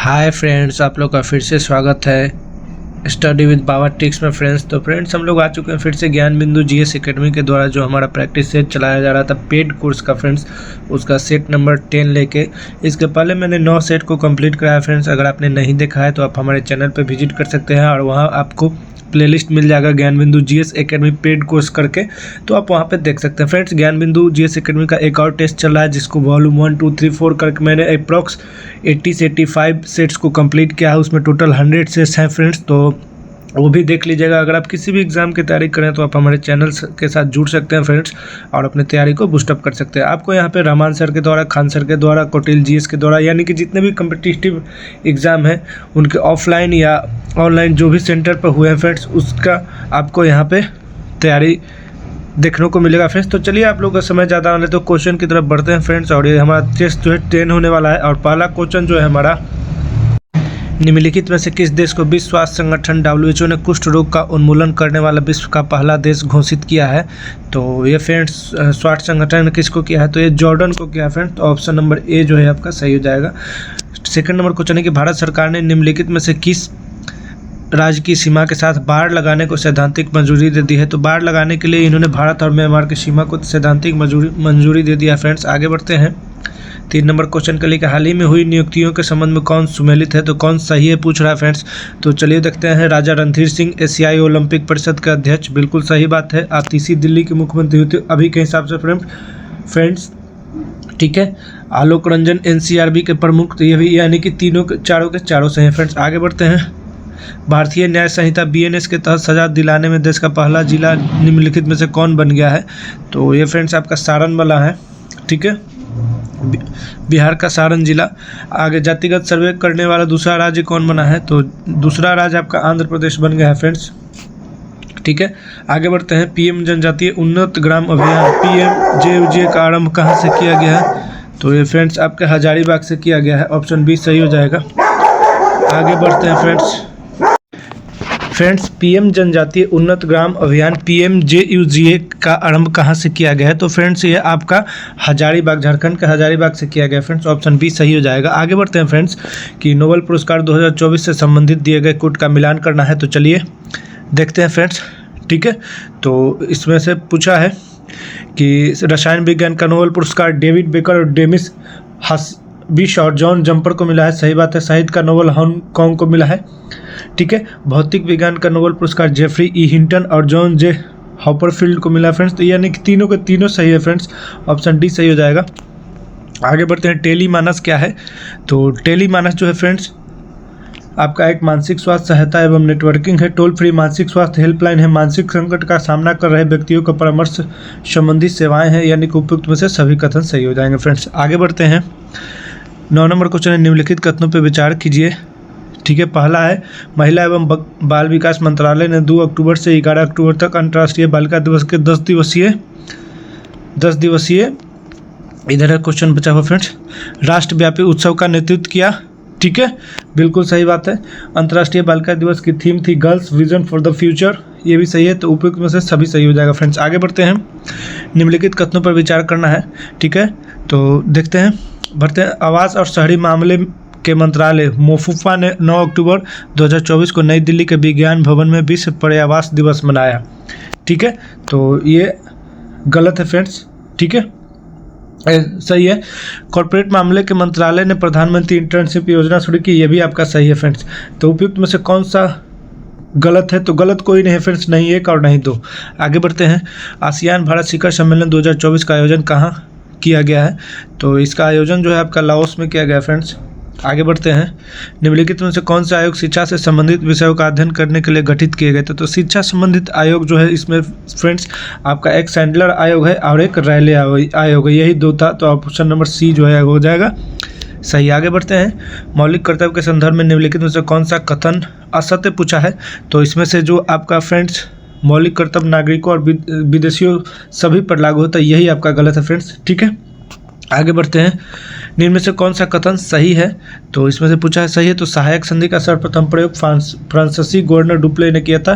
Hi friends, आप लोग का फिर से स्वागत है स्टडी विद पावर टिक्स में। फ्रेंड्स हम लोग आ चुके हैं फिर से ज्ञान बिंदु जीएस एकेडमी के द्वारा जो हमारा प्रैक्टिस सेट चलाया जा रहा था पेड कोर्स का फ्रेंड्स, उसका सेट नंबर 10 लेके। इसके पहले मैंने 9 सेट को कंप्लीट कराया फ्रेंड्स। अगर आपने नहीं देखा है तो आप हमारे चैनल पर विजिट कर सकते हैं और वहाँ आपको प्लेलिस्ट मिल जाएगा ज्ञान बिंदु जीएस एकेडमी पेड कोर्स करके, तो आप वहाँ पे देख सकते हैं। फ्रेंड्स, ज्ञान बिंदु जीएस एकेडमी का एक और टेस्ट चल रहा है जिसको वॉल्यूम 1, 2, 3, 4 करके मैंने अप्रॉक्स 80 से 85 सेट्स को कंप्लीट किया है। उसमें टोटल 100 सेट्स हैं फ्रेंड्स, तो वो भी देख लीजिएगा। अगर आप किसी भी एग्ज़ाम की तैयारी करें तो आप हमारे चैनल के साथ जुड़ सकते हैं फ्रेंड्स और अपनी तैयारी को बूस्टअप कर सकते हैं। आपको यहाँ पे रहमान सर के द्वारा, खान सर के द्वारा, कोटिल जीएस के द्वारा, यानी कि जितने भी कम्पिटिटिव एग्ज़ाम हैं उनके ऑफलाइन या ऑनलाइन जो भी सेंटर पर हुए हैं फ्रेंड्स, उसका आपको यहाँ पे तैयारी देखने को मिलेगा फ्रेंड्स। तो चलिए आप लोग का समय ज़्यादा आने तो क्वेश्चन की तरफ बढ़ते हैं फ्रेंड्स। और ये हमारा टेस्ट जो है 10 होने वाला है और पहला क्वेश्चन जो है हमारा, निम्नलिखित में से किस देश को विश्व स्वास्थ्य संगठन WHO ने कुष्ठ रोग का उन्मूलन करने वाला विश्व का पहला देश घोषित किया है? तो ये फ्रेंड्स स्वास्थ्य संगठन ने किसको किया है? तो ये जॉर्डन को किया है फ्रेंड्स। तो ऑप्शन नंबर ए जो है आपका सही हो जाएगा। सेकंड नंबर क्वेश्चन है कि भारत सरकार ने निम्नलिखित में से किस राज्य की सीमा के साथ बाड़ लगाने को सैद्धांतिक मंजूरी दे दी है? तो बाड़ लगाने के लिए इन्होंने भारत और म्यांमार की सीमा को सैद्धांतिक मंजूरी दे दिया फ्रेंड्स। आगे बढ़ते हैं। 3 नंबर क्वेश्चन के लिए कि हाल ही में हुई नियुक्तियों के संबंध में कौन सुमेलित है? तो कौन सही है पूछ रहा है फ्रेंड्स। तो चलिए देखते हैं। राजा रणधीर सिंह एशियाई ओलंपिक परिषद के अध्यक्ष, बिल्कुल सही बात है। आतिशी दिल्ली के मुख्यमंत्री होते अभी के हिसाब से फ्रेंड्स, ठीक है। आलोक रंजन NCRB के प्रमुख, तो ये भी यानी कि चारों के चारों सही हैं फ्रेंड्स। आगे बढ़ते हैं। भारतीय न्याय संहिता BNS के तहत सजा दिलाने में देश का पहला जिला निम्नलिखित में से कौन बन गया है? तो ये फ्रेंड्स आपका सारण वाला है, ठीक है, बिहार का सारण जिला। आगे, जातिगत सर्वे करने वाला दूसरा राज्य कौन बना है? तो दूसरा राज्य आपका आंध्र प्रदेश बन गया है फ्रेंड्स, ठीक है। आगे बढ़ते हैं। PM जनजातीय उन्नत ग्राम अभियान PMJUJ का आरंभ कहाँ से किया गया है? तो ये फ्रेंड्स आपके हजारीबाग से किया गया है। ऑप्शन बी सही हो जाएगा। आगे बढ़ते हैं फ्रेंड्स, PM जनजातीय उन्नत ग्राम अभियान PMJUJ का आरंभ कहाँ से किया गया है? तो फ्रेंड्स ये आपका हजारीबाग, झारखंड के हजारीबाग से किया गया फ्रेंड्स। ऑप्शन बी सही हो जाएगा। आगे बढ़ते हैं फ्रेंड्स कि नोबेल पुरस्कार 2024 से संबंधित दिए गए कोट का मिलान करना है। तो चलिए देखते हैं फ्रेंड्स, ठीक है। तो इसमें से पूछा है कि रसायन विज्ञान का नोबेल पुरस्कार डेविड बेकर और डेमिस हसबिश और जॉन जम्पर को मिला है। सही बात है। साहित्य का नोबेल हांगकांग को मिला है, ठीक है। भौतिक विज्ञान का नोबेल पुरस्कार जेफरी E हिंटन और जॉन J हॉपरफील्ड को मिला है फ्रेंड्स। तो यानी कि तीनों के तीनों सही है फ्रेंड्स। ऑप्शन डी सही हो जाएगा। आगे बढ़ते हैं। टेलीमानस क्या है? तो टेलीमानस जो है फ्रेंड्स आपका एक मानसिक स्वास्थ्य सहायता एवं नेटवर्किंग है। टोल फ्री मानसिक स्वास्थ्य हेल्पलाइन है। मानसिक संकट का सामना कर रहे व्यक्तियों का परामर्श संबंधी सेवाएं हैं। यानी कि उपयुक्त में से सभी कथन सही हो जाएंगे फ्रेंड्स। आगे बढ़ते हैं। 9 नंबर क्वेश्चन है, निम्नलिखित कथनों पर विचार कीजिए, ठीक है। पहला है, महिला एवं बाल विकास मंत्रालय ने 2 अक्टूबर से 11 अक्टूबर तक अंतर्राष्ट्रीय बालिका दिवस के 10 दिवसीय इधर है क्वेश्चन बचा हुआ फ्रेंड्स, राष्ट्रव्यापी उत्सव का नेतृत्व किया, ठीक है, बिल्कुल सही बात है। अंतर्राष्ट्रीय बालिका दिवस की थीम थी girls vision for the future, ये भी सही है। तो उपयुक्त में से सभी सही हो जाएगा फ्रेंड्स। आगे बढ़ते हैं। निम्नलिखित कथनों पर विचार करना है, ठीक है। तो देखते हैं, बढ़ते हैं। आवास और शहरी मामले के मंत्रालय मोफुफा ने 9 अक्टूबर 2024 को नई दिल्ली के विज्ञान भवन में विश्व पर्यावरण दिवस मनाया, ठीक है। तो ये गलत है फ्रेंड्स, ठीक है, सही है। कॉर्पोरेट मामले के मंत्रालय ने प्रधानमंत्री इंटर्नशिप योजना शुरू की, ये भी आपका सही है फ्रेंड्स। तो उपयुक्त में से कौन सा गलत है? तो गलत कोई नहीं है फ्रेंड्स, नहीं 1 और नहीं 2। आगे बढ़ते हैं। आसियान भारत शिखर सम्मेलन 2024 का आयोजन कहाँ किया गया है? तो इसका आयोजन जो है आपका लाओस में किया गया फ्रेंड्स। आगे बढ़ते हैं। निम्नलिखित में से कौन सा आयोग शिक्षा से संबंधित विषयों का अध्ययन करने के लिए गठित किए गए थे? तो शिक्षा संबंधित आयोग जो है इसमें फ्रेंड्स आपका एक सैंडलर आयोग है और एक रैले आयोग है, यही 2 था। तो ऑप्शन नंबर सी जो है हो जाएगा सही। आगे बढ़ते हैं। मौलिक कर्तव्य के संदर्भ में निम्नलिखित में से कौन सा कथन असत्य पूछा है? तो इसमें से जो आपका फ्रेंड्स मौलिक कर्तव्य नागरिकों और विदेशियों सभी पर लागू होता है, यही आपका गलत है फ्रेंड्स, ठीक है। आगे बढ़ते हैं। निम्न में से कौन सा कथन सही है? तो इसमें से पूछा है सही है। तो सहायक संधि का सर्वप्रथम प्रयोग फ्रांसीसी गवर्नर डुप्ले ने किया था,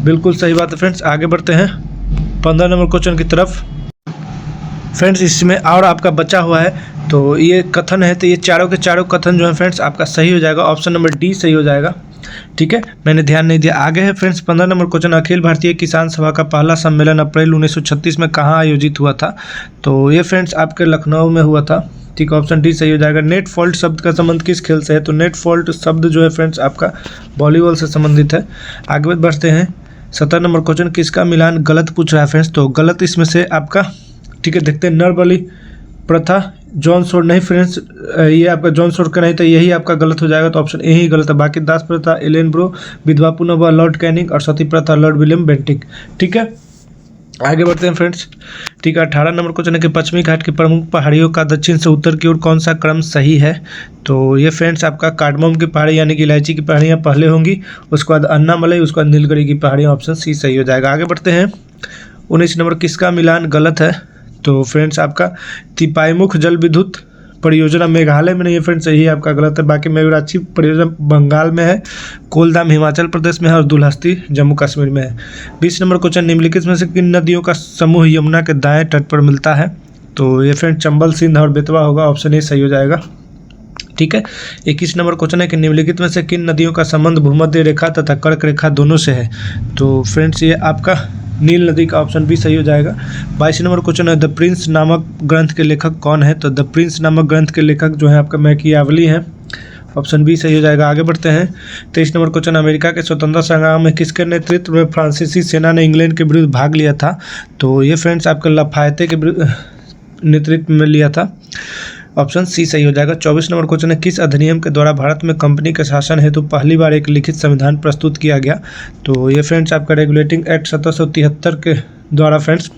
बिल्कुल सही बात है फ्रेंड्स। आगे बढ़ते हैं 15 नंबर क्वेश्चन की तरफ। फ्रेंड्स इसमें और आपका बचा हुआ है, तो ये कथन है, तो ये चारों के चारों कथन जो है फ्रेंड्स आपका सही हो जाएगा। ऑप्शन नंबर डी सही हो जाएगा। ठीक है, मैंने ध्यान नहीं दिया। आगे है friends 15 number question, Akhil Bharatiya किसान सभा का पहला सम्मेलन अप्रैल 1936 में कहाँ आयोजित हुआ था? तो ये फ्रेंड्स आपके लखनऊ में हुआ था। ठीक है, ऑप्शन डी सही हो जाएगा। नेट फॉल्ट शब्द का संबंध किस खेल से है? तो नेट फॉल्ट शब्द जो है फ्रेंड्स आपका वॉलीबॉल से संबंधित है। आगे बढ़ते हैं 17 नंबर क्वेश्चन, किसका मिलान गलत पूछ रहा है फ्रेंड्स? तो गलत इसमें से आपका, ठीक है, देखते हैं, नर बलि प्रथा जॉन सोर नहीं फ्रेंड्स, ये आपका जॉन सोर का नहीं था, यही आपका गलत हो जाएगा। तो ऑप्शन ए ही गलत है। बाकी दास प्रथा एलेन ब्रो, विधवा पुनर्विवाह लॉर्ड कैनिंग और सती प्रथा लॉर्ड विलियम बेंटिक। ठीक है, आगे बढ़ते हैं फ्रेंड्स। ठीक है, 18 नंबर क्वेश्चन है कि पश्चिमी घाट की प्रमुख पहाड़ियों का दक्षिण से उत्तर की ओर कौन सा क्रम सही है? तो ये फ्रेंड्स आपका कार्डमम की पहाड़ी यानी कि इलायची की पहाड़ियाँ पहले होंगी, उसके बाद अन्नामलई, उसके बाद नीलगिरी की पहाड़ियाँ, ऑप्शन सी सही हो जाएगा। आगे बढ़ते हैं 19 नंबर, किसका मिलान गलत है? तो फ्रेंड्स आपका तिपाईमुख जल विद्युत परियोजना मेघालय में नहीं है फ्रेंड्स, यही आपका गलत है। बाकी मयूराक्षी परियोजना बंगाल में है, कोलधाम हिमाचल प्रदेश में है और दुल्हस्ती जम्मू कश्मीर में है। 20 नंबर क्वेश्चन, निम्नलिखित में से किन नदियों का समूह यमुना के दाएं तट पर मिलता है? तो ये फ्रेंड्स चंबल, सिंध और बेतवा होगा, ऑप्शन ए सही हो जाएगा। ठीक है, 21 नंबर क्वेश्चन है कि निम्नलिखित में से किन नदियों का संबंध भूमध्य रेखा तथा कर्क रेखा दोनों से है? तो फ्रेंड्स ये आपका नील नदी का, ऑप्शन बी सही हो जाएगा। 22 नंबर क्वेश्चन है, द प्रिंस नामक ग्रंथ के लेखक कौन है? तो द प्रिंस नामक ग्रंथ के लेखक जो है आपका मैकियावली हैं, ऑप्शन बी सही हो जाएगा। आगे बढ़ते हैं 23 नंबर क्वेश्चन, अमेरिका के स्वतंत्रता संग्राम में किसके नेतृत्व में फ्रांसीसी सेना ने इंग्लैंड के विरुद्ध भाग लिया था? तो ये फ्रेंड्स आपके लफायते के नेतृत्व में लिया था, ऑप्शन सी सही हो जाएगा। 24 नंबर क्वेश्चन है, किस अधिनियम के द्वारा भारत में कंपनी के शासन हेतु पहली बार एक लिखित संविधान प्रस्तुत किया गया? तो ये फ्रेंड्स आपका रेगुलेटिंग एक्ट 1773 के द्वारा फ्रेंड्स।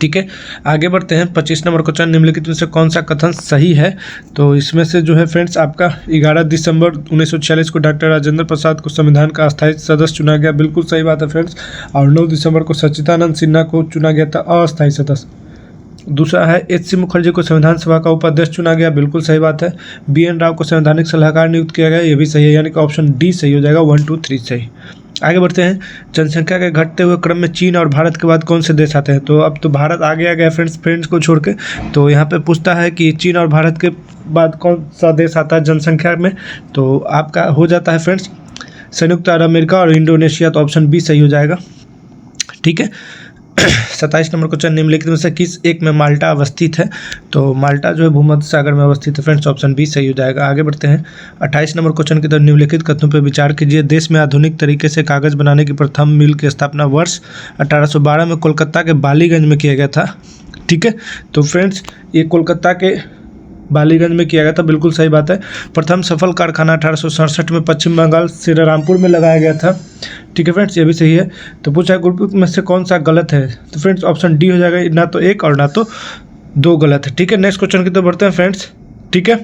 ठीक है, आगे बढ़ते हैं 25 नंबर क्वेश्चन, निम्नलिखित में से कौन सा कथन सही है? तो इसमें से जो है फ्रेंड्स आपका 11 दिसंबर 1946 को डॉक्टर राजेंद्र प्रसाद को संविधान का अस्थायी सदस्य चुना गया, बिल्कुल सही बात है फ्रेंड्स। और 9 दिसंबर को सच्चिदानंद सिन्हा को चुना गया था अस्थायी सदस्य। दूसरा है एच.सी. मुखर्जी को संविधान सभा का उपाध्यक्ष चुना गया, बिल्कुल सही बात है। बी.एन. राव को संवैधानिक सलाहकार नियुक्त किया गया, ये भी सही है, यानी कि ऑप्शन डी सही हो जाएगा। 1, 2, 3 सही। आगे बढ़ते हैं, जनसंख्या के घटते हुए क्रम में चीन और भारत के बाद कौन से देश आते हैं? तो अब तो भारत आगे आ गया फ्रेंड्स को छोड़ के। तो यहाँ पे पूछता है कि चीन और भारत के बाद कौन सा देश आता है जनसंख्या में? तो आपका हो जाता है फ्रेंड्स संयुक्त अरब अमेरिका और इंडोनेशिया, तो ऑप्शन बी सही हो जाएगा। ठीक है, 27 नंबर क्वेश्चन, निम्नलिखित में से किस एक में माल्टा अवस्थित है? तो माल्टा जो है भूमध्य सागर में अवस्थित है फ्रेंड्स, ऑप्शन बी सही हो जाएगा। आगे बढ़ते हैं 28 नंबर क्वेश्चन की तरफ, निम्नलिखित कथनों पर विचार कीजिए। देश में आधुनिक तरीके से कागज़ बनाने की प्रथम मिल की स्थापना वर्ष 1812 में कोलकाता के बालीगंज में किया गया था। ठीक है, तो फ्रेंड्स ये कोलकाता के बालीगंज में किया गया था, बिल्कुल सही बात है। प्रथम सफल कारखाना 1867 में पश्चिम बंगाल श्रीरामपुर में लगाया गया था। ठीक है फ्रेंड्स, ये भी सही है। तो पूछा ग्रुप में से कौन सा गलत है? तो फ्रेंड्स ऑप्शन डी हो जाएगा, ना तो एक और ना तो दो गलत है। ठीक है, नेक्स्ट क्वेश्चन की तरफ बढ़ते हैं फ्रेंड्स। ठीक है,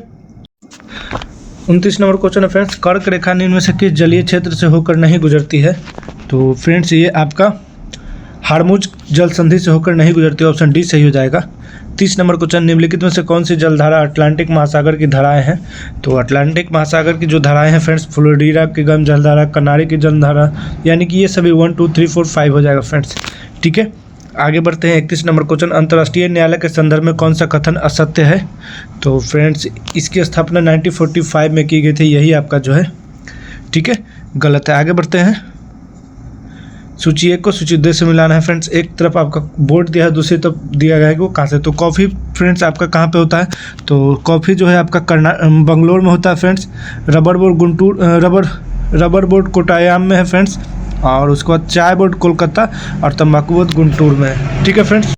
29 नंबर क्वेश्चन है फ्रेंड्स, कर्क रेखा निम्न में से किस जलीय क्षेत्र से होकर नहीं गुजरती है? तो फ्रेंड्स ये आपका हार्मुज जल संधि से होकर नहीं गुजरती, ऑप्शन डी सही हो जाएगा। 30 नंबर क्वेश्चन, निम्नलिखित में से कौन सी जलधारा अटलांटिक महासागर की धाराएं हैं? तो अटलांटिक महासागर की जो धाराएं हैं फ्रेंड्स, फ्लोरिडा की गम जलधारा, कनारी की जलधारा, यानी कि ये सभी 1, 2, 3, 4, 5 हो जाएगा फ्रेंड्स। ठीक है, आगे बढ़ते हैं 31 नंबर क्वेश्चन, अंतर्राष्ट्रीय न्यायालय के संदर्भ में कौन सा कथन असत्य है? तो फ्रेंड्स इसकी स्थापना 1945 में की गई थी, यही आपका जो है ठीक है गलत है। आगे बढ़ते हैं, सूची 1 को सूची 2 से मिलाना है फ्रेंड्स। एक तरफ आपका बोर्ड दिया है, दूसरी तरफ दिया गया है कि वो कहाँ से। तो कॉफ़ी फ्रेंड्स आपका कहाँ पे होता है? तो कॉफ़ी जो है आपका बंगलोर में होता है friends. Rubber board Guntur, rubber board Kottayam में है फ्रेंड्स, और उसके बाद चाय बोर्ड कोलकाता और तंबाकू बोर्ड गुंटूर में है। ठीक है फ्रेंड्स,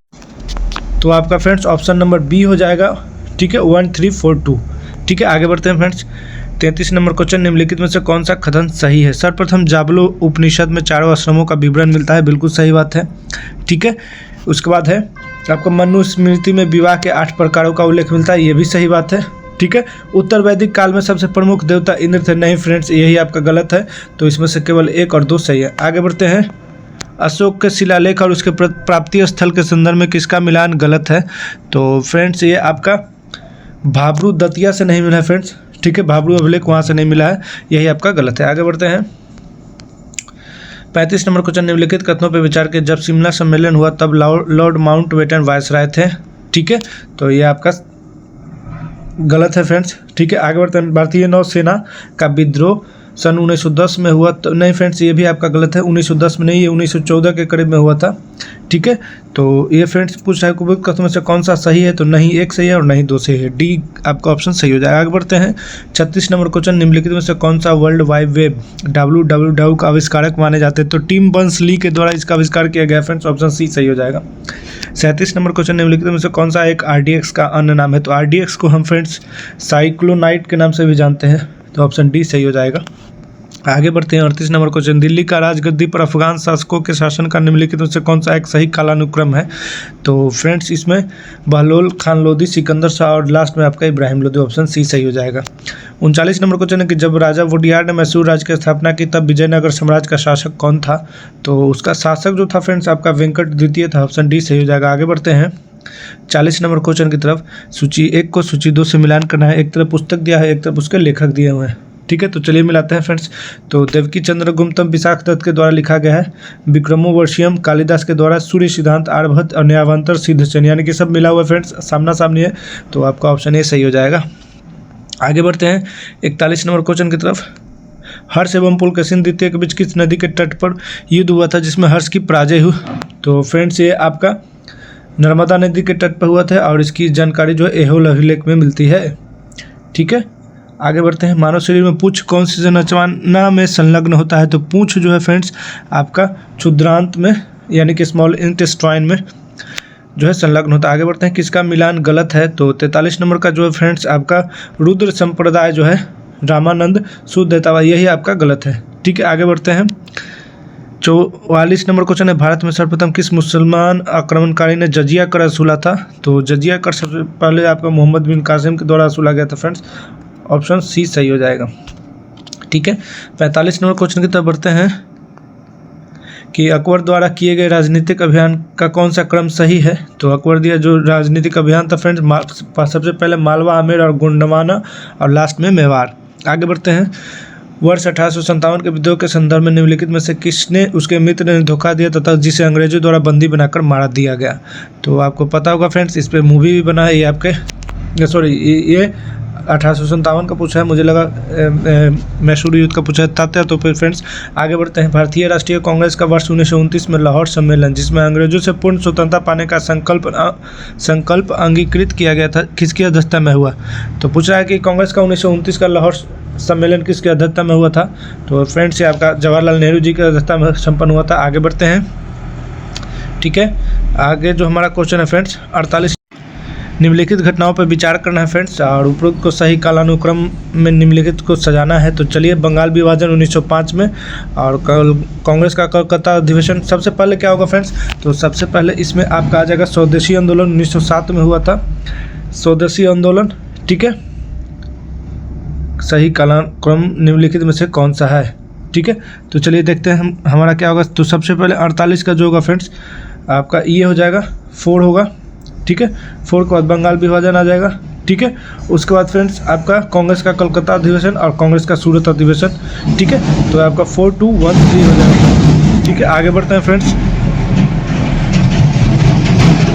तो आपका फ्रेंड्स ऑप्शन नंबर बी हो जाएगा। ठीक है, 1, 3, 4, 2। ठीक है, आगे बढ़ते हैं फ्रेंड्स। 33 नंबर क्वेश्चन, निम्नलिखित में से कौन सा कथन सही है? सर्वप्रथम जाबलो उपनिषद में चारों आश्रमों का विवरण मिलता है, बिल्कुल सही बात है। ठीक है, उसके बाद है आपका मनुस्मृति में विवाह के 8 प्रकारों का उल्लेख मिलता है, ये भी सही बात है। ठीक है, उत्तर वैदिक काल में सबसे प्रमुख देवता इंद्र थे, नहीं फ्रेंड्स यही आपका गलत है। तो इसमें से केवल 1 और 2 सही है। आगे बढ़ते हैं, अशोक के शिलालेख और उसके प्राप्ति स्थल के संदर्भ में किसका मिलान गलत है? तो फ्रेंड्स ये आपका भाबरू दतिया से नहीं मिला है फ्रेंड्स। ठीक है, भाबरू अभिलेख वहाँ से नहीं मिला है, यही आपका गलत है। आगे बढ़ते हैं, 35 नंबर क्वेश्चन, निम्नलिखित कथनों पर विचार के जब शिमला सम्मेलन हुआ तब लॉर्ड माउंटबेटन वायसराय थे? ठीक है, तो ये आपका गलत है फ्रेंड्स। ठीक है, आगे बढ़ते हैं। भारतीय नौसेना का विद्रोह सन 1910 में हुआ, तो नहीं फ्रेंड्स, ये भी आपका गलत है। 1910 में नहीं, ये 1914 के करीब में हुआ था। ठीक है, तो ये फ्रेंड्स पूछ रहा है कि उपयुक्त कथनों में से कौन सा सही है, तो नहीं एक सही है और नहीं दो सही है, डी आपका ऑप्शन सही हो जाएगा। आगे बढ़ते हैं। 36 नंबर क्वेश्चन, निम्नलिखित में से कौन सा वर्ल्ड वाइड वेब WWW का आविष्कारक माने जाते हैं, तो टिम बर्नर्स ली के द्वारा इसका आविष्कार किया गया फ्रेंड्स, ऑप्शन सी सही हो जाएगा। 37 नंबर क्वेश्चन, निम्नलिखित में से कौन सा एक RDX का अन्य नाम है, तो RDX को हम फ्रेंड्स साइक्लोनाइट के नाम से भी जानते हैं, तो ऑप्शन डी सही हो जाएगा। आगे बढ़ते हैं। 38 नंबर क्वेश्चन, दिल्ली का राजगद्दी पर अफगान शासकों के शासन का निम्नलिखित में से कौन सा एक सही कालानुक्रम है, तो फ्रेंड्स इसमें बहलोल खान लोधी, सिकंदर शाह और लास्ट में आपका इब्राहिम लोधी, ऑप्शन सी सही हो जाएगा। 39 नंबर क्वेश्चन है कि जब राजा वोडियार ने मैसूर राज्य की स्थापना की तब विजयनगर साम्राज्य का शासक कौन था, तो उसका शासक जो था फ्रेंड्स आपका वेंकट द्वितीय था, ऑप्शन डी सही हो जाएगा। आगे बढ़ते हैं 40 नंबर क्वेश्चन की तरफ। सूची 1 को सूची 2 से मिलान करना है, एक तरफ पुस्तक दिया है, एक तरफ उसके लेखक दिए हुए हैं। ठीक है, तो चलिए मिलाते हैं फ्रेंड्स। तो देवकी चंद्र गुप्तम विशाख दत्त के द्वारा लिखा गया है, विक्रमोर्वशियम कालिदास के द्वारा सूर्य सिद्धांत आर्यभट्ट और न्यायावंतर सिद्धसेन, यानी कि सब मिला हुआ फ्रेंड्स, सामना सामनी है, तो आपका ऑप्शन ए सही हो जाएगा। आगे बढ़ते हैं 41 नंबर क्वेश्चन की तरफ। हर्ष एवं पुलकेशिन द्वितीय के बीच किस नदी के तट पर युद्ध हुआ था जिसमें हर्ष की पराजय हुई, तो फ्रेंड्स ये आपका नर्मदा नदी के तट पर हुआ था और इसकी जानकारी जो है एहोल अभिलेख में मिलती है। ठीक है, आगे बढ़ते हैं। मानव शरीर में पूंछ कौन सी संरचना में संलग्न होता है, तो पूंछ जो है फ्रेंड्स आपका क्षुद्रांत में यानी कि स्मॉल इंटेस्टाइन में जो है संलग्न होता है। आगे बढ़ते हैं। किसका मिलान गलत है, तो 43 नंबर का जो है फ्रेंड्स आपका रुद्र संप्रदाय जो है रामानंद शुद्धता, यही आपका गलत है। ठीक है, आगे बढ़ते हैं। 44 नंबर क्वेश्चन है, भारत में सर्वप्रथम किस मुसलमान आक्रमणकारी ने जजिया कर असूला था, तो जजिया कर सबसे पहले आपका मोहम्मद बिन कासिम के द्वारा असूला गया था फ्रेंड्स, ऑप्शन सी सही हो जाएगा। ठीक है, 45 नंबर क्वेश्चन की तरफ बढ़ते हैं कि अकबर द्वारा किए गए राजनीतिक अभियान का कौन सा क्रम सही है, तो अकबर दिया जो राजनीतिक अभियान था फ्रेंड्स सबसे पहले मालवा, आमेर और गोंडवाना और लास्ट में मेवाड़। आगे बढ़ते हैं। वर्ष 1857 के विद्रोह के संदर्भ में निम्नलिखित में से किसने उसके मित्र ने धोखा दिया तथा जिसे अंग्रेजों द्वारा बंदी बनाकर मार दिया गया, तो आपको पता होगा फ्रेंड्स इस पर मूवी भी बना है, ये आपके सॉरी ये 1857 का पूछा है, मुझे लगा मैसूर युद्ध का पूछा है तात्या। तो फिर फ्रेंड्स आगे बढ़ते हैं। भारतीय राष्ट्रीय कांग्रेस का वर्ष 1929 में लाहौर सम्मेलन जिसमें अंग्रेजों से पूर्ण स्वतंत्रता पाने का संकल्प अंगीकृत किया गया था, किसकी अध्यक्षता में हुआ, तो पूछ रहा है कि कांग्रेस का 1929 का लाहौर सम्मेलन किसकी अध्यक्षता में हुआ था, तो फ्रेंड्स ये आपका जवाहरलाल नेहरू जी की अध्यक्षता में संपन्न हुआ था। आगे बढ़ते हैं। ठीक है, आगे जो हमारा क्वेश्चन है फ्रेंड्स 48, निम्नलिखित घटनाओं पर विचार करना है फ्रेंड्स और उपरोक्त को सही कालानुक्रम में निम्नलिखित को सजाना है। तो चलिए, बंगाल विभाजन 1905 में और कांग्रेस का कलकत्ता अधिवेशन, सबसे पहले क्या होगा फ्रेंड्स, तो सबसे पहले इसमें आपका आ जाएगा स्वदेशी आंदोलन 1907 में हुआ था, स्वदेशी आंदोलन। ठीक है, सही कालानुक्रम निम्नलिखित में से कौन सा है। ठीक है, तो चलिए देखते हैं हम हमारा क्या होगा। तो सबसे पहले 48 का जो होगा फ्रेंड्स आपका ये हो जाएगा 4 होगा। ठीक है, 4 के बाद बंगाल विभाजन आ जाएगा। ठीक है, उसके बाद फ्रेंड्स आपका कांग्रेस का कलकत्ता अधिवेशन और कांग्रेस का सूरत अधिवेशन। ठीक है, तो आपका 4, 2, 1, 3 हो जाएगा। ठीक है, आगे बढ़ते हैं फ्रेंड्स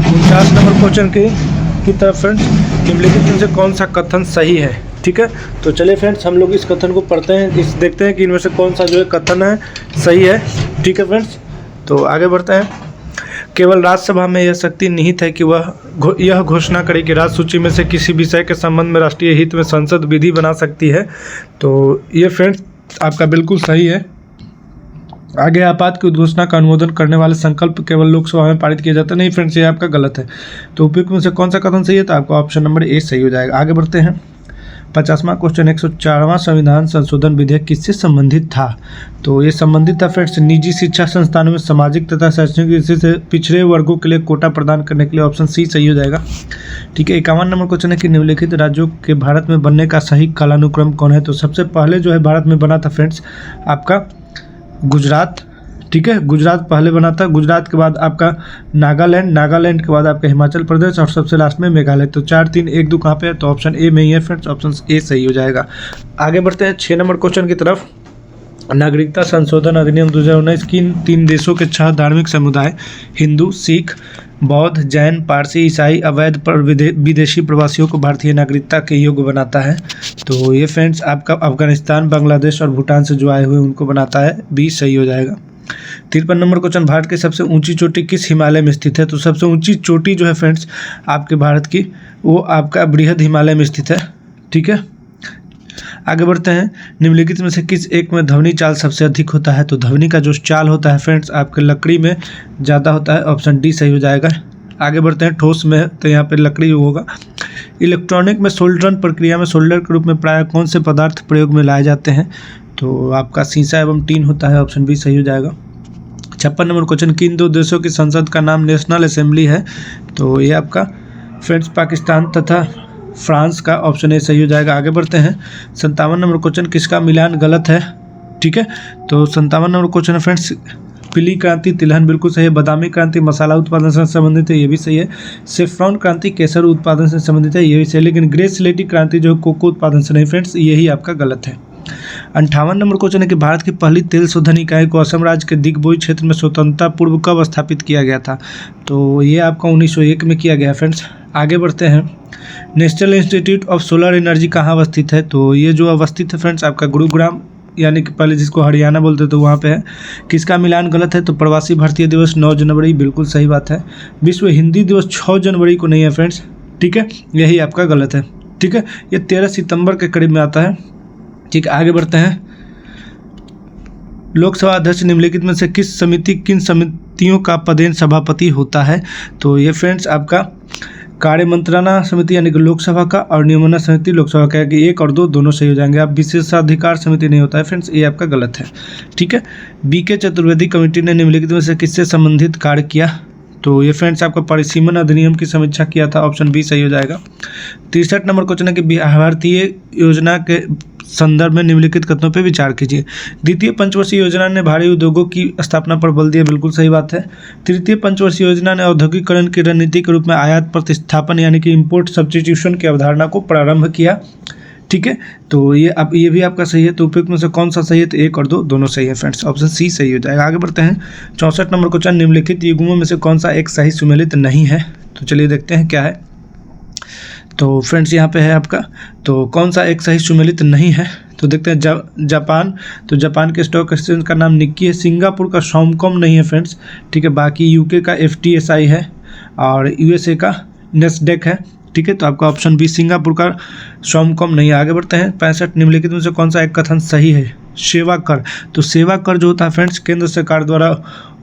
49 नंबर क्वेश्चन की तरफ फ्रेंड्स, निम्नलिखित में से कौन सा कथन सही है। ठीक है, तो चलिए फ्रेंड्स हम लोग इस कथन को पढ़ते हैं, इस देखते हैं कि इनमें से कौन सा जो है कथन है सही है। ठीक है फ्रेंड्स, तो आगे बढ़ते हैं। केवल राज्यसभा में यह शक्ति निहित है कि वह यह घोषणा करे कि राज्य सूची में से किसी विषय के संबंध में राष्ट्रीय हित में संसद विधि बना सकती है, तो ये फ्रेंड्स आपका बिल्कुल सही है। आगे आपात की उद्घोषणा का अनुमोदन करने वाले संकल्प केवल लोकसभा में पारित किए जाते नहीं फ्रेंड्स, ये आपका गलत है। तो उपयुक्त में से कौन सा कथन सही है, तो आपका ऑप्शन नंबर ए सही हो जाएगा। आगे बढ़ते हैं। 50वां क्वेश्चन, 104वां संविधान संशोधन विधेयक किससे संबंधित था, तो ये संबंधित था फ्रेंड्स निजी शिक्षा संस्थानों में सामाजिक तथा शैक्षणिक दृष्टि से पिछड़े वर्गों के लिए कोटा प्रदान करने के लिए, ऑप्शन सी सही हो जाएगा। ठीक है, 51 नंबर क्वेश्चन है कि निम्नलिखित राज्यों के भारत में बनने का सही कालानुक्रम कौन है, तो सबसे पहले जो है भारत में बना था फ्रेंड्स आपका गुजरात। ठीक है, गुजरात पहले बना था, गुजरात के बाद आपका नागालैंड, नागालैंड के बाद आपका हिमाचल प्रदेश और सबसे लास्ट में मेघालय। तो 4, 3, 1, 2 कहाँ पे है, तो ऑप्शन ए में ही है फ्रेंड्स, ऑप्शन ए सही हो जाएगा। आगे बढ़ते हैं 6 नंबर क्वेश्चन की तरफ। नागरिकता संशोधन अधिनियम 2019 किन 3 देशों के 6 धार्मिक समुदाय हिंदू, सिख बौद्ध, जैन, पारसी, ईसाई, अवैध पर विदेशी प्रवासियों को भारतीय नागरिकता के योग्य बनाता है। तो ये फ्रेंड्स आपका अफगानिस्तान, बांग्लादेश और भूटान से जो आए हुए उनको बनाता है। बी सही हो जाएगा। 53 नंबर क्वेश्चन, भारत की सबसे ऊंची चोटी किस हिमालय में स्थित है? तो सबसे ऊंची चोटी जो है फ्रेंड्स आपके भारत की, वो आपका बृहद हिमालय में स्थित है। ठीक है, आगे बढ़ते हैं। निम्नलिखित में से किस एक में ध्वनि चाल सबसे अधिक होता है? तो ध्वनि का जो चाल होता है फ्रेंड्स आपके लकड़ी में ज़्यादा होता है। ऑप्शन डी सही हो जाएगा। आगे बढ़ते हैं। ठोस में तो यहाँ पे लकड़ी होगा। इलेक्ट्रॉनिक में सोल्डरन प्रक्रिया में सोल्डर के रूप में प्रायः कौन से पदार्थ प्रयोग में लाए जाते हैं? तो आपका शीशा एवं टीन होता है। ऑप्शन बी सही हो जाएगा। 56 नंबर क्वेश्चन, किन दो देशों की संसद का नाम नेशनल असेंबली है? तो ये आपका फ्रेंड्स पाकिस्तान तथा फ्रांस का। ऑप्शन ए सही हो जाएगा। आगे बढ़ते हैं। 57 नंबर क्वेश्चन, किसका मिलान गलत है? ठीक है, तो 57 नंबर क्वेश्चन है फ्रेंड्स, पीली क्रांति तिलहन बिल्कुल सही है। बादामी क्रांति मसाला उत्पादन से संबंधित है, ये भी सही है। सेफ्रॉन क्रांति केसर उत्पादन से संबंधित है, ये भी सही है। लेकिन ग्रे सिलेटी क्रांति जो कोको उत्पादन से नहीं फ्रेंड्स, यही आपका गलत है। 58 नंबर क्वेश्चन है कि भारत की पहली तेल शोधन इकाई को असम राज्य के दिग्बोई क्षेत्र में स्वतंत्रता पूर्व कब स्थापित किया गया था? तो ये आपका 1901 में किया गया फ्रेंड्स। आगे बढ़ते हैं। National institute of solar energy कहाँ अवस्थित है? तो ये जो अवस्थित है फ्रेंड्स आपका गुरुग्राम, यानी कि पहले जिसको हरियाणा बोलते तो वहाँ पे है। किसका मिलान गलत है? तो प्रवासी भारतीय दिवस 9 जनवरी, बिल्कुल सही बात है। विश्व हिंदी दिवस 6 जनवरी को नहीं है फ्रेंड्स। ठीक है, यही आपका गलत है। ठीक है, ये 13 सितंबर के करीब में आता है। ठीक है, आगे बढ़ते हैं। लोकसभा अध्यक्ष निम्नलिखित में से किन समितियों का पदेन सभापति होता है? तो ये फ्रेंड्स आपका कार्य मंत्रणा समिति यानी कि लोकसभा का, और नियमन समिति लोकसभा का, कि 1 और 2 दोनों सही हो जाएंगे। आप विशेषाधिकार समिति नहीं होता है फ्रेंड्स, ये आपका गलत है। ठीक है, बीके चतुर्वेदी कमेटी ने निम्नलिखित में से किससे संबंधित कार्य किया? तो ये फ्रेंड्स आपका परिसीमन अधिनियम की समीक्षा किया था। ऑप्शन बी सही हो जाएगा। 63 नंबर क्वेश्चन है कि भारतीय योजना के संदर्भ में निम्नलिखित कथनों पर विचार कीजिए। द्वितीय पंचवर्षीय योजना ने भारी उद्योगों की स्थापना पर बल दिया, बिल्कुल सही बात है। तृतीय पंचवर्षीय योजना ने औद्योगिकरण की रणनीति के रूप में आयात प्रतिस्थापन यानी कि इंपोर्ट सब्स्टिट्यूशन की अवधारणा को प्रारंभ किया। ठीक है, तो ये भी आपका सही है। तो उपयुक्त में से कौन सा सही है? तो 1 और 2 दोनों सही है फ्रेंड्स। ऑप्शन सी सही हो जाएगा। आगे बढ़ते हैं। 64 नंबर क्वेश्चन, निम्नलिखित युग्मों में से कौन सा एक सही सुमेलित नहीं है? तो चलिए देखते हैं क्या है। तो फ्रेंड्स यहाँ पे है आपका, तो कौन सा एक सही सुमेलित नहीं है? तो देखते हैं। जापान, तो जापान के स्टॉक एक्सचेंज का नाम निक्की है। सिंगापुर का शॉमकॉम नहीं है फ्रेंड्स। ठीक है, बाकी यूके का FTSI है और USA का नेस्डेक है। ठीक है, तो आपका ऑप्शन बी सिंगापुर का शॉमकॉम नहीं है। आगे बढ़ते हैं। 65 निम्नलिखित में से कौन सा एक कथन सही है? सेवा कर, तो सेवा कर जो होता है फ्रेंड्स केंद्र सरकार द्वारा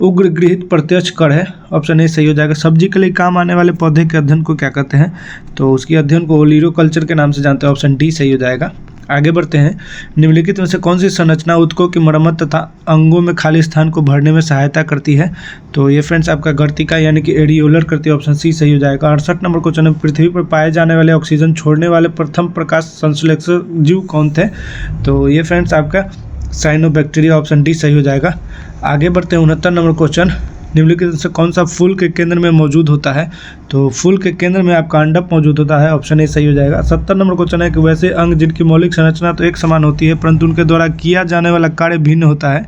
उग्र गृहीत प्रत्यक्ष कर है। ऑप्शन ए सही हो जाएगा। सब्जी के लिए काम आने वाले पौधे के अध्ययन को क्या कहते हैं? तो उसके अध्ययन को ओलिरोकल्चर के नाम से जानते हैं। ऑप्शन डी सही हो जाएगा। आगे बढ़ते हैं। निम्नलिखित में से कौन सी संरचना ऊतकों की मरम्मत तथा अंगों में खाली स्थान को भरने में सहायता करती है? तो ये फ्रेंड्स आपका गर्तिका यानी कि एडियोलर करती है। ऑप्शन सी सही हो जाएगा। 68 नंबर क्वेश्चन है, पृथ्वी पर पाए जाने वाले ऑक्सीजन छोड़ने वाले प्रथम प्रकाश संश्लेषक जीव कौन थे? तो ये फ्रेंड्स आपका साइनोबैक्टीरिया। ऑप्शन डी सही हो जाएगा। आगे बढ़ते हैं। 69 नंबर क्वेश्चन, निम्नलिखित से कौन सा फूल के केंद्र में मौजूद होता है? तो फूल के केंद्र में आपका अंडप मौजूद होता है। ऑप्शन ए सही हो जाएगा। 70 नंबर क्वेश्चन है कि वैसे अंग जिनकी मौलिक संरचना तो एक समान होती है परंतु उनके द्वारा किया जाने वाला कार्य भिन्न होता है,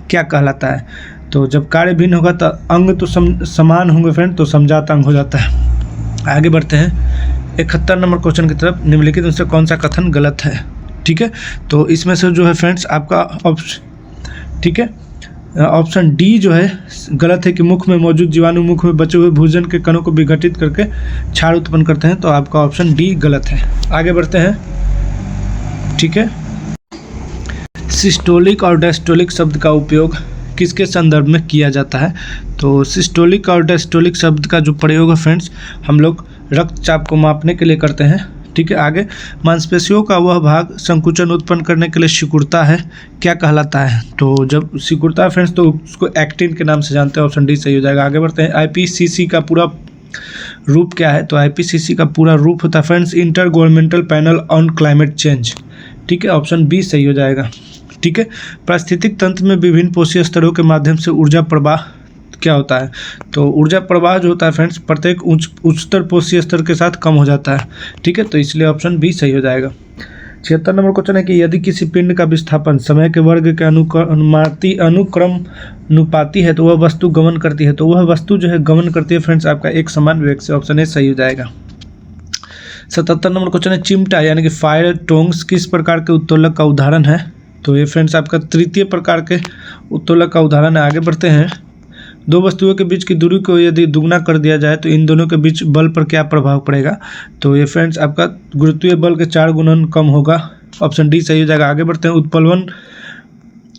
क्या कहलाता है? तो जब कार्य भिन्न होगा तो अंग तो समान होंगे फ्रेंड, तो समजात अंग हो जाता है। आगे बढ़ते हैं 71 नंबर क्वेश्चन की तरफ। निम्नलिखित में से कौन सा कथन गलत है? ठीक है, तो इसमें से जो है फ्रेंड्स आपका ठीक है ऑप्शन डी जो है गलत है कि मुख में मौजूद जीवाणु मुख में बचे हुए भोजन के कणों को विघटित करके क्षार उत्पन्न करते हैं। तो आपका ऑप्शन डी गलत है। आगे बढ़ते हैं। ठीक है, सिस्टोलिक और डायस्टोलिक शब्द का उपयोग किसके संदर्भ में किया जाता है? तो सिस्टोलिक और डायस्टोलिक शब्द का जो प्रयोग है फ्रेंड्स हम लोग रक्तचाप को मापने के लिए करते हैं। ठीक है, आगे मांसपेशियों का वह भाग संकुचन उत्पन्न करने के लिए सिकुड़ता है, क्या कहलाता है? तो जब सिकुड़ता है फ्रेंड्स तो उसको एक्टिन के नाम से जानते हैं। ऑप्शन डी सही हो जाएगा। आगे बढ़ते हैं। IPCC का पूरा रूप क्या है? तो IPCC का पूरा रूप होता है friends inter governmental panel on climate change. ठीक है, ऑप्शन बी सही हो जाएगा। ठीक है, पारिस्थितिक तंत्र में विभिन्न पोषीय स्तरों के माध्यम से ऊर्जा प्रवाह क्या होता है? तो ऊर्जा प्रवाह जो होता है फ्रेंड्स प्रत्येक उच्चतर पोषीय स्तर के साथ कम हो जाता है। ठीक है, तो इसलिए ऑप्शन बी सही हो जाएगा। 76 नंबर क्वेश्चन है कि यदि किसी पिंड का विस्थापन समय के वर्ग के अनुपाती है तो वह वस्तु गमन करती है, तो वह वस्तु जो है गमन करती है फ्रेंड्स आपका एक समान वेग से। ऑप्शन ए सही हो जाएगा। 77 नंबर क्वेश्चन है चिमटा यानी कि फायर टोंग्स किस प्रकार के उत्तोलक का उदाहरण है, तो ये फ्रेंड्स आपका तृतीय प्रकार के उत्तोलक का उदाहरण है। आगे बढ़ते हैं। दो वस्तुओं के बीच की दूरी को यदि दुगना कर दिया जाए तो इन दोनों के बीच बल पर क्या प्रभाव पड़ेगा, तो ये फ्रेंड्स आपका गुरुत्वीय बल के 4 गुणन कम होगा। ऑप्शन डी सही हो जाएगा। आगे बढ़ते हैं। उत्प्लवन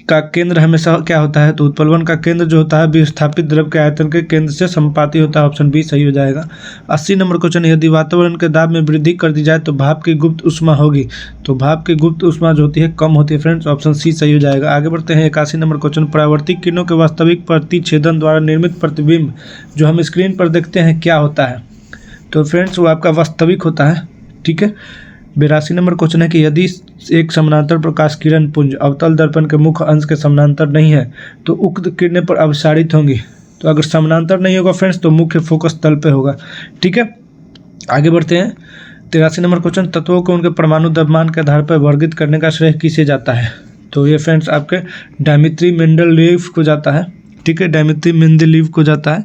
का केंद्र हमेशा क्या होता है, तो उत्प्लवन का केंद्र जो होता है विस्थापित द्रव के आयतन के केंद्र से समानुपाती होता है। ऑप्शन बी सही हो जाएगा। 80 नंबर क्वेश्चन, यदि वातावरण के दाब में वृद्धि कर दी जाए तो भाप की गुप्त ऊष्मा होगी, तो भाप की गुप्त ऊष्मा जो होती है कम होती है फ्रेंड्स। ऑप्शन सी सही हो जाएगा। आगे बढ़ते हैं। 81 नंबर क्वेश्चन, परावर्तित किरणों के वास्तविक प्रतिछेदन द्वारा निर्मित प्रतिबिंब जो हम स्क्रीन पर देखते हैं क्या होता है, तो फ्रेंड्स वो आपका वास्तविक होता है। ठीक है। 82 नंबर क्वेश्चन है कि यदि एक समानांतर प्रकाश किरण पुंज अवतल दर्पण के मुख्य अंश के समानांतर नहीं है तो उक्त किरणें पर अपसारित होंगी, तो अगर समानांतर नहीं होगा फ्रेंड्स तो मुख्य फोकस तल पे होगा। ठीक है। आगे बढ़ते हैं। 83 नंबर क्वेश्चन, तत्वों को उनके परमाणु द्रव्यमान के आधार पर वर्गीकृत करने का श्रेय किसे जाता है, तो ये फ्रेंड्स आपके डायमित्री मेंडलीव को जाता है। ठीक है, डायमित्री मेंडलीव को जाता है।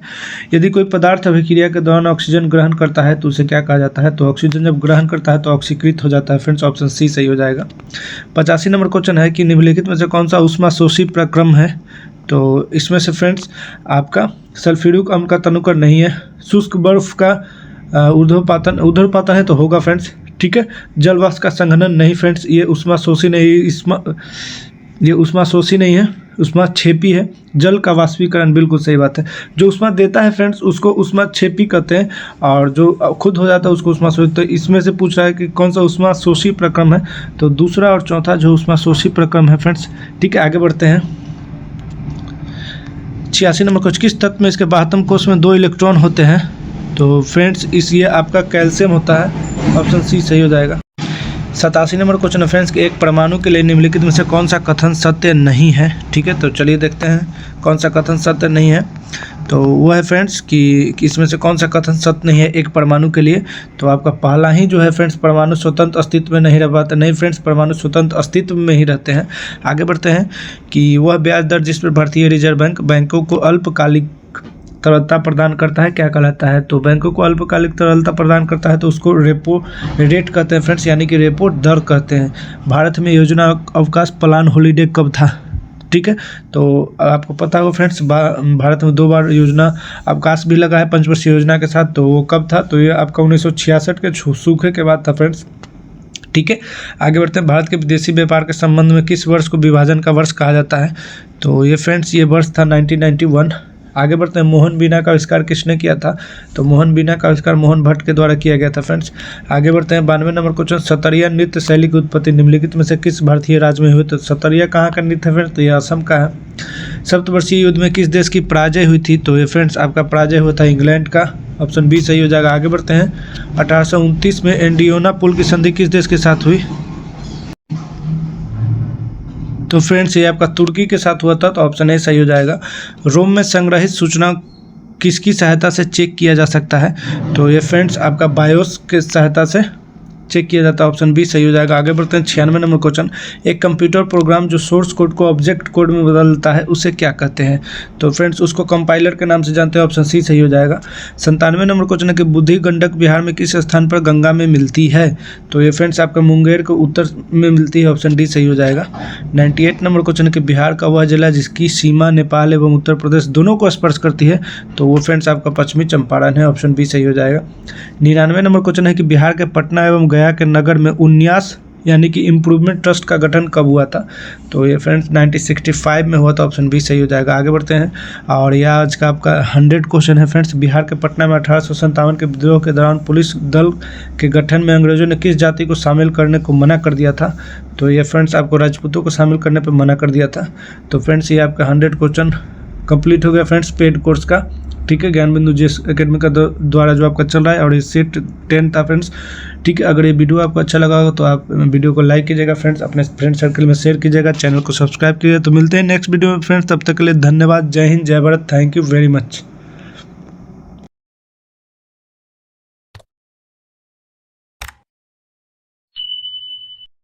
यदि कोई पदार्थ अभिक्रिया के दौरान ऑक्सीजन ग्रहण करता है तो उसे क्या कहा जाता है, तो ऑक्सीजन जब ग्रहण करता है तो ऑक्सीकृत हो जाता है फ्रेंड्स। ऑप्शन सी सही हो जाएगा। 85 नंबर क्वेश्चन है कि निम्नलिखित में से कौन सा ऊष्माशोषी प्रक्रम है, तो इसमें से फ्रेंड्स आपका सल्फ्यूरिक अम्ल का तनुकर नहीं है। शुष्क बर्फ का ऊर्ध्वपातन है तो होगा फ्रेंड्स। ठीक है। जल वाष्प का संघनन नहीं फ्रेंड्स, ये ऊष्माशोषी नहीं है, ऊष्माक्षेपी है। जल का वाष्पीकरण बिल्कुल सही बात है। जो ऊष्मा देता है फ्रेंड्स उसको ऊष्माक्षेपी कहते हैं और जो खुद हो जाता है उसको ऊष्माशोषी। तो इसमें से पूछ रहा है कि कौन सा ऊष्माशोषी प्रक्रम है, तो दूसरा और चौथा जो ऊष्माशोषी प्रक्रम है फ्रेंड्स। ठीक है। आगे बढ़ते हैं। 86 नंबर क्वेश्चन, किस तत्व में इसके बाह्यतम कोश में 2 इलेक्ट्रॉन होते हैं, तो फ्रेंड्स ये आपका कैल्शियम होता है। ऑप्शन सी सही हो जाएगा। 87 नंबर क्वेश्चन है फ्रेंड्स कि एक परमाणु के लिए निम्नलिखित में से कौन सा कथन सत्य नहीं है। ठीक है, तो चलिए देखते हैं कौन सा कथन सत्य नहीं है। तो वो है फ्रेंड्स कि इसमें से कौन सा कथन सत्य नहीं है एक परमाणु के लिए, तो आपका पहला ही जो है फ्रेंड्स परमाणु स्वतंत्र अस्तित्व में नहीं रह पाते। नहीं फ्रेंड्स, परमाणु स्वतंत्र अस्तित्व में ही रहते हैं। आगे बढ़ते हैं कि वह ब्याज दर जिस पर भारतीय रिजर्व बैंक बैंकों को अल्पकालिक तरलता प्रदान करता है क्या कहलाता है, तो बैंकों को अल्पकालिक तरलता प्रदान करता है तो उसको रेपो रेट कहते हैं फ्रेंड्स, यानी कि रेपो दर कहते हैं। भारत में योजना अवकाश प्लान हॉलीडे कब था, ठीक है, तो आपको पता होगा फ्रेंड्स भारत में 2 बार योजना अवकाश भी लगा है पंचवर्षीय योजना के साथ, तो वो कब था, तो ये आपका 1966 के सूखे के बाद था फ्रेंड्स। ठीक है। आगे बढ़ते हैं। भारत के विदेशी व्यापार के संबंध में किस वर्ष को विभाजन का वर्ष कहा जाता है, तो ये फ्रेंड्स ये वर्ष था 1991। आगे बढ़ते हैं। मोहन बीना का आविष्कार किसने किया था, तो मोहन बीना का आविष्कार मोहन भट्ट के द्वारा किया गया था फ्रेंड्स। आगे बढ़ते हैं। 92 नंबर क्वेश्चन, सतरिया नृत्य शैली की उत्पत्ति निम्नलिखित में से किस भारतीय राज्य में हुई, तो सतरिया कहाँ का नृत्य है फ्रेंड्स, तो ये असम का है। सप्तवर्षीय युद्ध में किस देश की पराजय हुई थी, तो ये फ्रेंड्स आपका पराजय हुआ था इंग्लैंड का। ऑप्शन बी सही हो जाएगा। आगे बढ़ते हैं। 1829 में एंडियोना पुल की संधि किस देश के साथ हुई, तो फ्रेंड्स ये आपका तुर्की के साथ हुआ था, तो ऑप्शन ए सही हो जाएगा। रोम में संग्रहित सूचना किसकी सहायता से चेक किया जा सकता है, तो ये फ्रेंड्स आपका बायोस के सहायता से चेक किया जाता है। ऑप्शन बी सही हो जाएगा। आगे बढ़ते हैं। 96 नंबर क्वेश्चन, एक कंप्यूटर प्रोग्राम जो सोर्स कोड को ऑब्जेक्ट कोड में बदलता है उसे क्या कहते हैं, तो फ्रेंड्स उसको कंपाइलर के नाम से जानते हैं। ऑप्शन सी सही हो जाएगा। 97 नंबर क्वेश्चन है कि बुद्धि गंडक बिहार में किस स्थान पर गंगा में मिलती है, तो ये फ्रेंड्स आपका मुंगेर को उत्तर में मिलती है। ऑप्शन डी सही हो जाएगा। 98 नंबर क्वेश्चन है कि बिहार का वह जिला जिसकी सीमा नेपाल एवं उत्तर प्रदेश दोनों को स्पर्श करती है, तो वो फ्रेंड्स आपका पश्चिमी चंपारण है। ऑप्शन बी सही हो जाएगा। 99 नंबर क्वेश्चन है कि बिहार के पटना एवं गया के नगर में उन्यास यानी कि इम्प्रूवमेंट ट्रस्ट का गठन कब हुआ था, तो ये फ्रेंड्स 1965 में हुआ था। ऑप्शन बी सही हो जाएगा। आगे बढ़ते हैं। और यह आज का आपका 100 क्वेश्चन है फ्रेंड्स, बिहार के पटना में 1857 के विद्रोह के दौरान पुलिस दल के गठन में अंग्रेजों ने किस जाति को शामिल करने को मना कर दिया था, तो ये फ्रेंड्स आपको राजपूतों को शामिल करने पर मना कर दिया था। तो फ्रेंड्स ये आपका 100 क्वेश्चन कंप्लीट हो गया फ्रेंड्स पेड कोर्स का। ठीक है, ज्ञान बिंदु जीएस एकेडमी का द्वारा जो आपका चल रहा है, और ये सेट 10 था फ्रेंड्स। ठीक है, अगर ये वीडियो आपको अच्छा लगा होगा तो आप वीडियो को लाइक कीजिएगा फ्रेंड्स, अपने फ्रेंड सर्कल में शेयर कीजिएगा, चैनल को सब्सक्राइब कीजिएगा। तो मिलते हैं नेक्स्ट वीडियो में फ्रेंड्स, तब तक के लिए धन्यवाद। जय हिंद, जय Bharat, thank you very much.